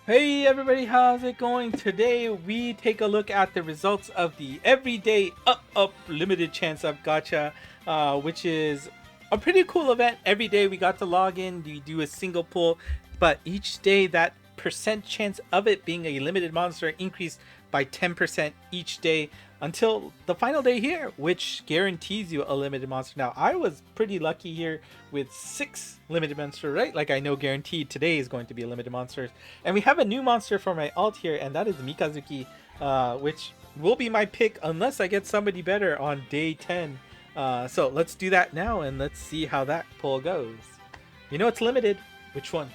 Hey everybody, how's it going? Today we take a look at the results of the everyday up limited chance up gacha, which is a pretty cool event. Every day we got to log in, we do a single pull, but each day that percent chance of it being a limited monster increased by 10% each day until the final day here, which guarantees you a limited monster. Now, I was pretty lucky here with 6 limited monster, right? Like, I know guaranteed today is going to be a limited monster. And we have a new monster for my alt here, and that is Mikazuki, which will be my pick unless I get somebody better on day 10. So let's do that now, and let's see how that pull goes. You know it's limited. Which one?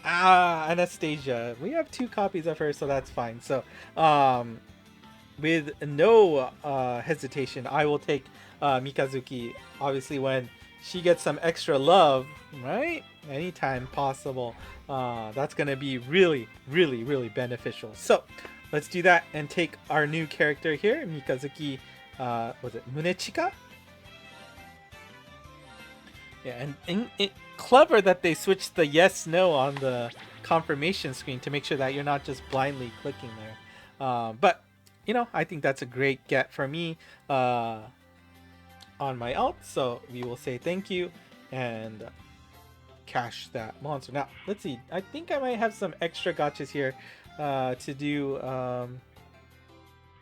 Anastasia. We have 2 copies of her, so that's fine. So, with no hesitation, I will take Mikazuki. Obviously, when she gets some extra love, right? Anytime possible. That's going to be really, really, really beneficial. So, let's do that and take our new character here, Mikazuki. Was it Munechika? Yeah, and clever that they switched the yes no on the confirmation screen to make sure that you're not just blindly clicking there. But you know, I think that's a great get for me on my alt. So we will say thank you and cash that monster. Now let's see. I think I might have some extra gotchas here to do.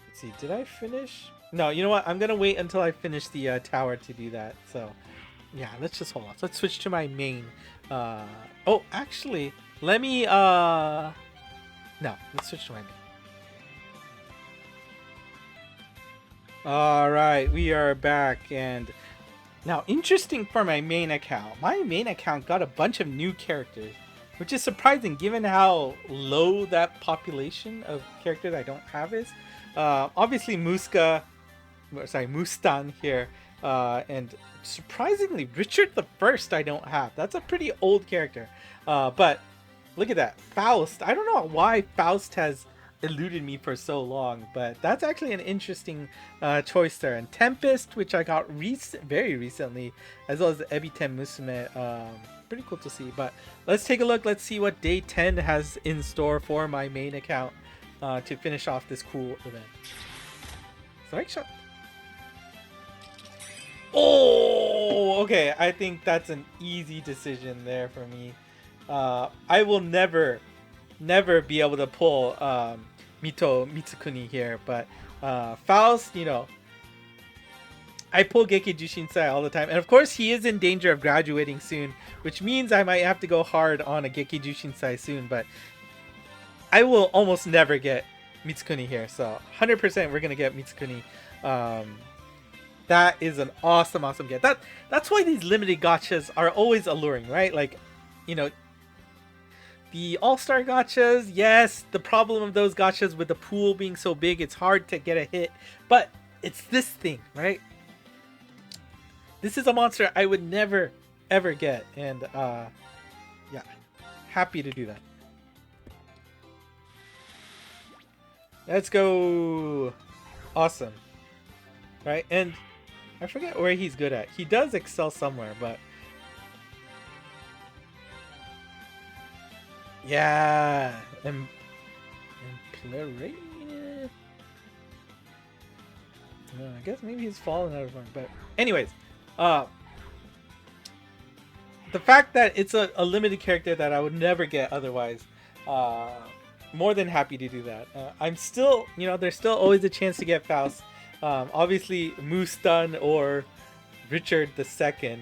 Let's see. Did I finish? No. You know what? I'm gonna wait until I finish the tower to do that. So. Yeah, let's just hold on. Let's switch to my main. Oh, actually, let me. No, let's switch to my main. All right, we are back, and now interesting for my main account. My main account got a bunch of new characters, which is surprising given how low that population of characters I don't have is. Obviously, Mustan here, and surprisingly, Richard the First I don't have. That's a pretty old character. But look at that. Faust. I don't know why Faust has eluded me for so long, but that's actually an interesting choice there. And Tempest, which I got very recently, as well as Ebiten Musume. Pretty cool to see. But let's take a look. Let's see what day 10 has in store for my main account to finish off this cool event. Strike shot. Oh, okay. I think that's an easy decision there for me. I will never be able to pull Mito Mitsukuni here, but Faust, you know, I pull Geki Jushinsai all the time, and of course he is in danger of graduating soon, which means I might have to go hard on a Geki Jushinsai soon, but I will almost never get Mitsukuni here, so 100% we're gonna get Mitsukuni. That is an awesome get. That's why these limited gachas are always alluring, right? Like, you know, the all-star gachas, yes, the problem of those gachas with the pool being so big, it's hard to get a hit. But it's this thing, right? This is a monster I would never, ever get. And, yeah, happy to do that. Let's go. Awesome. Right? And I forget where he's good at. He does excel somewhere, but yeah, and play. I guess maybe he's fallen out of one. But anyways, the fact that it's a limited character that I would never get otherwise, more than happy to do that. I'm still, you know, there's still always a chance to get Faust. Obviously, Mustan or Richard II,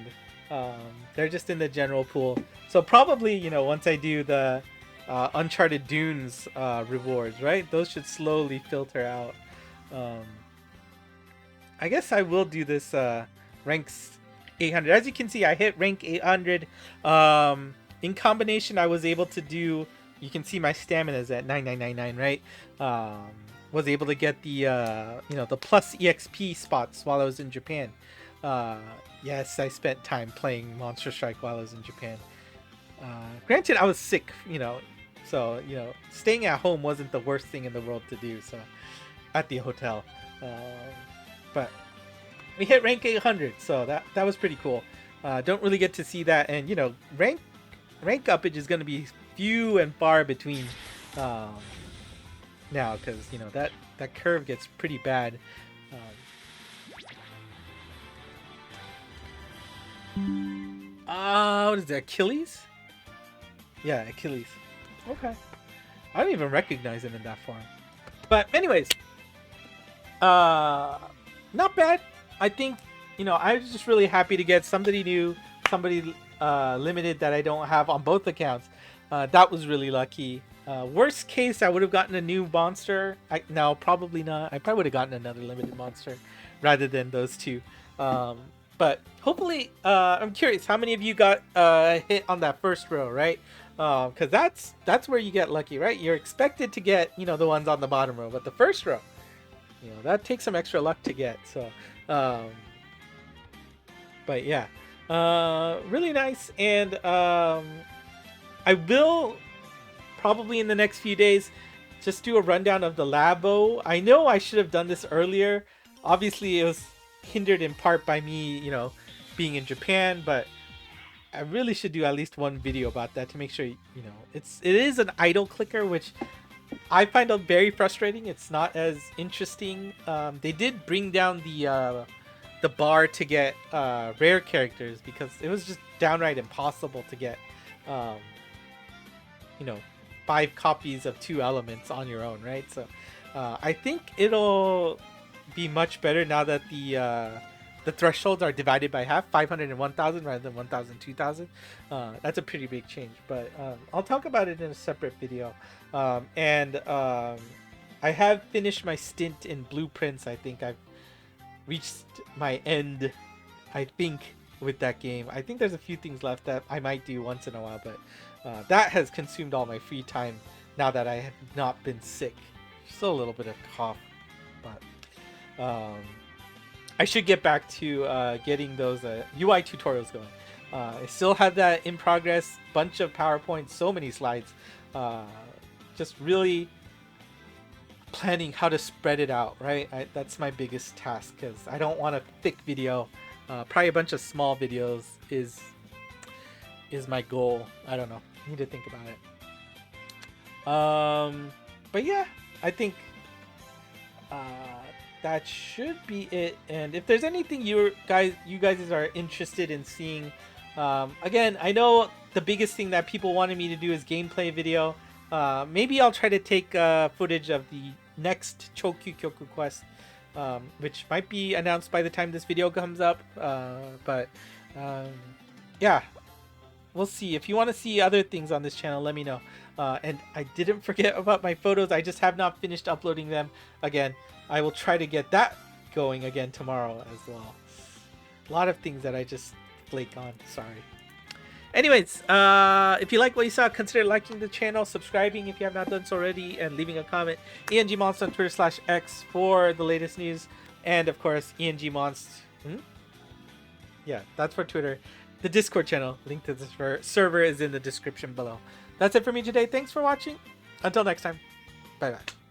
they're just in the general pool. So probably, you know, once I do the Uncharted Dunes rewards, right? Those should slowly filter out. I guess I will do this ranks 800. As you can see, I hit rank 800. In combination, I was able to do... You can see my stamina is at 9999, right? Was able to get the you know, the plus exp spots while I was in Japan. Yes, I spent time playing Monster Strike while I was in Japan. Granted, I was sick, you know, so, you know, staying at home wasn't the worst thing in the world to do. So at the hotel, but we hit rank 800, so that was pretty cool. Don't really get to see that, and you know, rank rank uppage is going to be few and far between now, because you know that curve gets pretty bad. What is that? Achilles? Yeah, Achilles. Okay. I don't even recognize him in that form. But anyways, not bad. I think, you know, I was just really happy to get somebody new, somebody limited that I don't have on both accounts. That was really lucky. Worst case, I would have gotten a new monster. No, probably not. I probably would have gotten another limited monster rather than those two. But hopefully, I'm curious, how many of you got hit on that first row, right? Because that's where you get lucky, right? You're expected to get, you know, the ones on the bottom row, but the first row, you know, that takes some extra luck to get. So, but yeah, really nice. And I will probably in the next few days just do a rundown of the labo. I know I should have done this earlier. Obviously, it was hindered in part by me, you know, being in Japan, but I really should do at least one video about that to make sure, you know, it is an idle clicker, which I find out very frustrating. It's not as interesting. They did bring down the bar to get rare characters because it was just downright impossible to get, you know, 5 copies of 2 elements on your own, right? So I think it'll be much better now that the thresholds are divided by half, 500 and 1,000 rather than 1,000, 2,000. That's a pretty big change, but I'll talk about it in a separate video. I have finished my stint in Blueprints. I think I've reached my end, I think, with that game. I think there's a few things left that I might do once in a while, but that has consumed all my free time now that I have not been sick. Still a little bit of cough, but I should get back to getting those UI tutorials going. I still have that in progress, bunch of PowerPoints, so many slides. Just really planning how to spread it out, right? That's my biggest task because I don't want a thick video. Probably a bunch of small videos is my goal. I don't know. I need to think about it. But yeah, I think that should be it. And if there's anything you guys are interested in seeing, again, I know the biggest thing that people wanted me to do is gameplay video. Maybe I'll try to take footage of the next Chokyu Kyoku quest, which might be announced by the time this video comes up. Yeah, we'll see. If you want to see other things on this channel, let me know. And I didn't forget about my photos. I just have not finished uploading them. Again, I will try to get that going again tomorrow as well. A lot of things that I just flake on. Sorry. Anyways, if you like what you saw, consider liking the channel, subscribing if you have not done so already, and leaving a comment. ENGmonst on Twitter/X for the latest news. And of course, ENGmonst. Yeah, that's for Twitter. The Discord channel, link to the server is in the description below. That's it for me today. Thanks for watching. Until next time. Bye-bye.